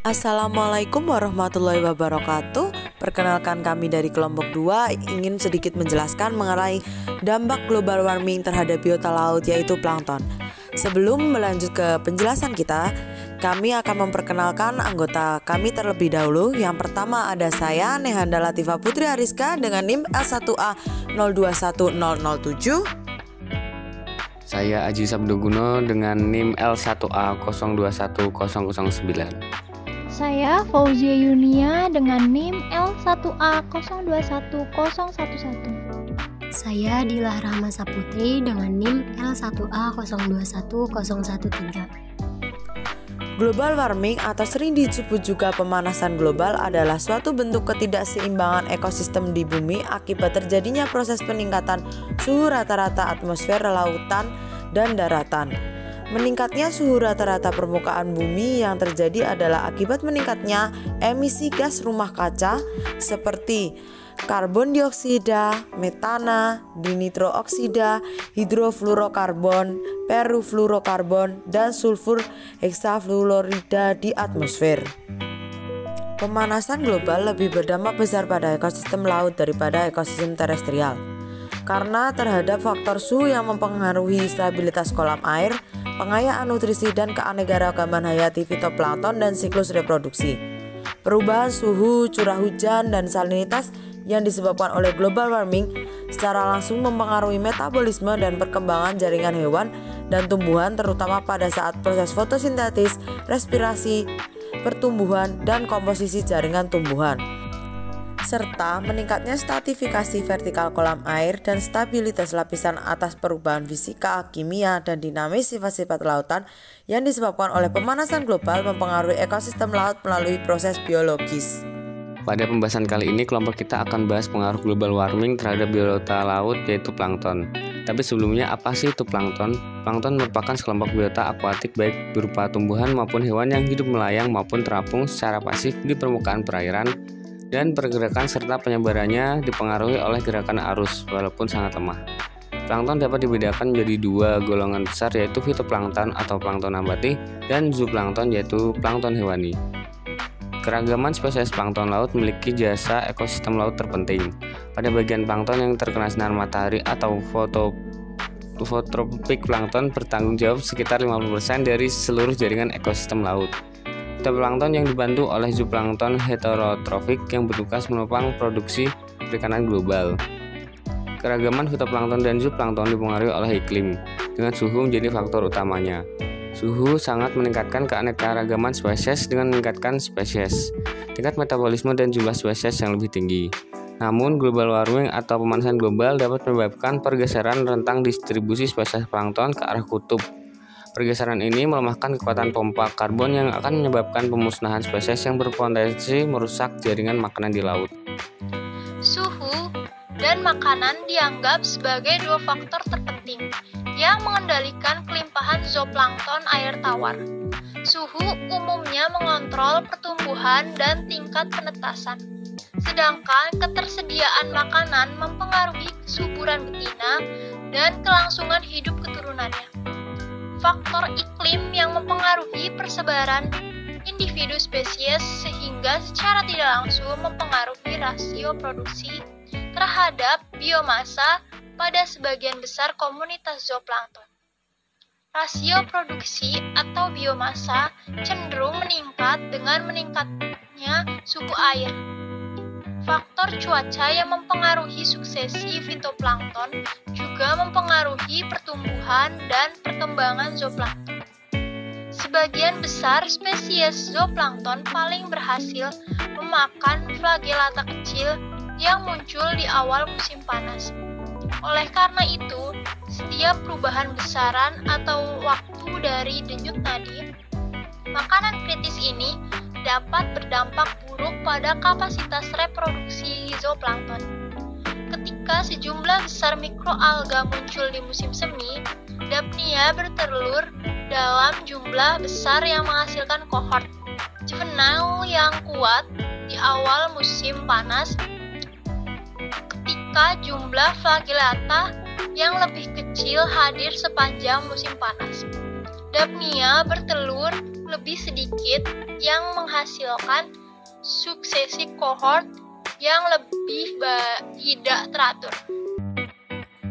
Assalamualaikum warahmatullahi wabarakatuh. Perkenalkan, kami dari kelompok 2 ingin sedikit menjelaskan mengenai dampak global warming terhadap biota laut, yaitu plankton. Sebelum melanjut ke penjelasan kita, kami akan memperkenalkan anggota kami terlebih dahulu. Yang pertama ada saya, Nehanda Latifah Putri Ariska dengan NIM L1A 021007. Saya Aji Sabdoguno dengan NIM L1A 021009. Saya Fauzia Yunia dengan NIM L1A 021011. Saya Dilah Rahma Saputri dengan NIM L1A 021013. Global warming atau sering disebut juga pemanasan global adalah suatu bentuk ketidakseimbangan ekosistem di bumi akibat terjadinya proses peningkatan suhu rata-rata atmosfer, lautan, dan daratan. Meningkatnya suhu rata-rata permukaan bumi yang terjadi adalah akibat meningkatnya emisi gas rumah kaca seperti karbon dioksida, metana, dinitrooksida, hidrofluorokarbon, perfluorokarbon, dan sulfur heksafluorida di atmosfer. Pemanasan global lebih berdampak besar pada ekosistem laut daripada ekosistem terestrial karena terhadap faktor suhu yang mempengaruhi stabilitas kolam air, pengayaan nutrisi, dan keanekaragaman hayati fitoplankton dan siklus reproduksi. Perubahan suhu, curah hujan, dan salinitas yang disebabkan oleh global warming secara langsung mempengaruhi metabolisme dan perkembangan jaringan hewan dan tumbuhan, terutama pada saat proses fotosintesis, respirasi, pertumbuhan, dan komposisi jaringan tumbuhan, serta meningkatnya stratifikasi vertikal kolam air dan stabilitas lapisan atas. Perubahan fisika, kimia, dan dinamis sifat-sifat lautan yang disebabkan oleh pemanasan global mempengaruhi ekosistem laut melalui proses biologis. Pada pembahasan kali ini, kelompok kita akan bahas pengaruh global warming terhadap biota laut, yaitu plankton. Tapi sebelumnya, apa sih itu plankton? Plankton merupakan sekelompok biota akuatik baik berupa tumbuhan maupun hewan yang hidup melayang maupun terapung secara pasif di permukaan perairan, dan pergerakan serta penyebarannya dipengaruhi oleh gerakan arus walaupun sangat lemah. Plankton dapat dibedakan menjadi dua golongan besar, yaitu fitoplankton atau plankton nabati dan zooplankton yaitu plankton hewani. Keragaman spesies plankton laut memiliki jasa ekosistem laut terpenting. Pada bagian plankton yang terkena sinar matahari atau fototropik, plankton bertanggung jawab sekitar 50% dari seluruh jaringan ekosistem laut. Fitoplankton yang dibantu oleh zooplankton heterotrofik yang bertugas menopang produksi perikanan global. Keragaman fitoplankton dan zooplankton dipengaruhi oleh iklim, dengan suhu menjadi faktor utamanya. Suhu sangat meningkatkan keanekaragaman spesies dengan meningkatkan spesies, tingkat metabolisme, dan jumlah spesies yang lebih tinggi. Namun, global warming atau pemanasan global dapat menyebabkan pergeseran rentang distribusi spesies plankton ke arah kutub. Pergeseran ini melemahkan kekuatan pompa karbon yang akan menyebabkan pemusnahan spesies yang berpotensi merusak jaringan makanan di laut. Suhu dan makanan dianggap sebagai dua faktor terpenting yang mengendalikan kelimpahan zooplankton air tawar. Suhu umumnya mengontrol pertumbuhan dan tingkat penetasan, sedangkan ketersediaan makanan mempengaruhi kesuburan betina dan kelangsungan hidup keturunannya. Faktor iklim yang mempengaruhi persebaran individu spesies sehingga secara tidak langsung mempengaruhi rasio produksi terhadap biomasa pada sebagian besar komunitas zooplankton. Rasio produksi atau biomasa cenderung meningkat dengan meningkatnya suhu air. Faktor cuaca yang mempengaruhi suksesi fitoplankton juga mempengaruhi pertumbuhan dan perkembangan zooplankton. Sebagian besar spesies zooplankton paling berhasil memakan flagellata kecil yang muncul di awal musim panas. Oleh karena itu, setiap perubahan besaran atau waktu dari denyut nadi, makanan kritis ini dapat berdampak buruk pada kapasitas reproduksi zooplankton. Ketika sejumlah besar mikroalga muncul di musim semi, Daphnia bertelur dalam jumlah besar yang menghasilkan kohort juvenile yang kuat di awal musim panas. Ketika jumlah flagellata yang lebih kecil hadir sepanjang musim panas, Daphnia bertelur lebih sedikit yang menghasilkan suksesi kohort yang lebih tidak teratur.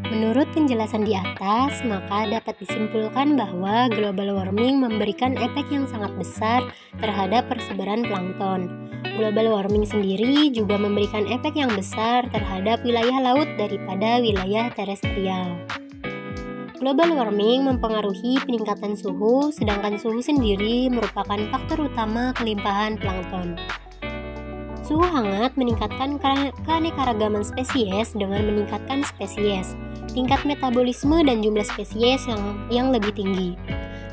Menurut penjelasan di atas, maka dapat disimpulkan bahwa global warming memberikan efek yang sangat besar terhadap persebaran plankton. Global warming sendiri juga memberikan efek yang besar terhadap wilayah laut daripada wilayah terestrial. Global warming mempengaruhi peningkatan suhu, sedangkan suhu sendiri merupakan faktor utama kelimpahan plankton. Suhu hangat meningkatkan keanekaragaman spesies dengan meningkatkan spesies, tingkat metabolisme dan jumlah spesies yang lebih tinggi.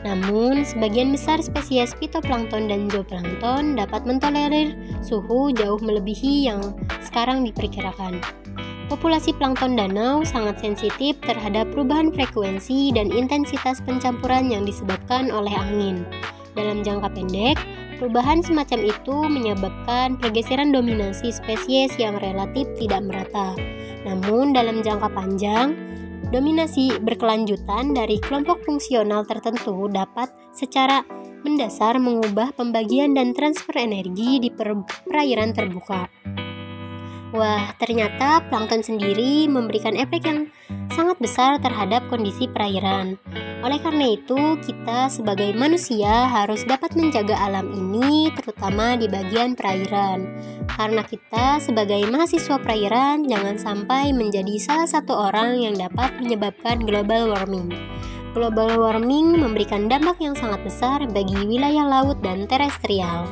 Namun, sebagian besar spesies fitoplankton dan zooplankton dapat mentolerir suhu jauh melebihi yang sekarang diperkirakan. Populasi plankton danau sangat sensitif terhadap perubahan frekuensi dan intensitas pencampuran yang disebabkan oleh angin. Dalam jangka pendek, perubahan semacam itu menyebabkan pergeseran dominasi spesies yang relatif tidak merata. Namun, dalam jangka panjang, dominasi berkelanjutan dari kelompok fungsional tertentu dapat secara mendasar mengubah pembagian dan transfer energi di perairan terbuka. Wah, ternyata plankton sendiri memberikan efek yang sangat besar terhadap kondisi perairan. Oleh karena itu, kita sebagai manusia harus dapat menjaga alam ini, terutama di bagian perairan. Karena kita sebagai mahasiswa perairan, jangan sampai menjadi salah satu orang yang dapat menyebabkan global warming. Global warming memberikan dampak yang sangat besar bagi wilayah laut dan terestrial.